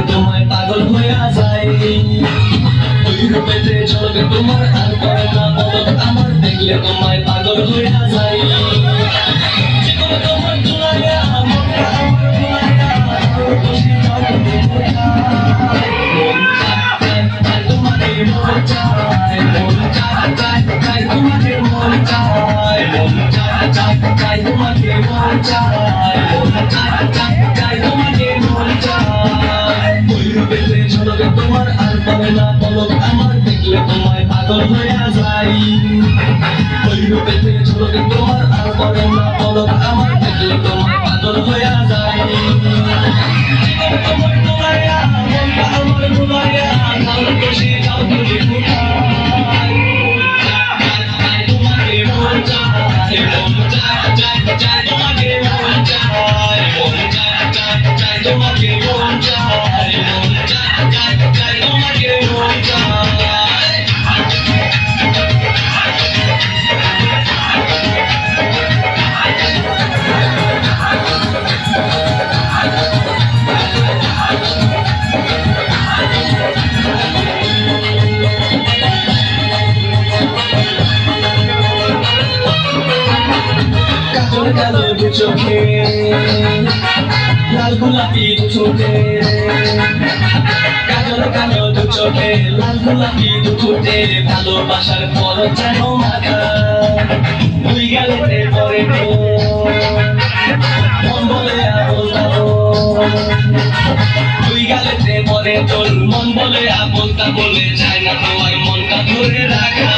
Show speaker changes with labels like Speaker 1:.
Speaker 1: তোমায় পাগল হইয়া যাই ওই রূপেতে ঝলকে তোমার আর করে না পলক আমার দেখলে তোমায় পাগল হইয়া যাই জীবন তোমার দুলাইয়া মনটা আমার ভুলাইয়া খুশি যাও তুমি কোথায় মন চায় তোমাকে মন চায় মন চায় তোমাকে মন চায় মন চায় তোমাকে মন চায় মন চায় তোমাকে মন চায় ওই রূপেতে ঝলকে তোমার আর পাবে না পলক আমার দেখলে তোমায় পাগল হইয়া যাই ওই রূপেতে ঝলকে তোমার আর পাবে না পলক আমার দেখলে তোমায় পাগল হইয়া যাই জীবন তোমার দুলাইয়া মনটা আমার ভুলাইয়া কাল খুশি যাও তুমি কোথায় তোমাকে মন চায় মন চায় তোমাকে মন চায় মন চায় তোমাকে মন চায় মন চায় তোমাকে মন চায় কালো দু চোখে লাল গোলাপি দু ঠোঁটে কাজল কালো দু চোখে লাল গোলাপি দু ঠোঁটে ভালোবাসার পর যেন মাখা দুই গেলেতে পরে মন বলে আবল তাবল দুই গেলেতে পরে তোর মন বলে আবল তাবলে চায় না তোমার মনটা ধরে রাখা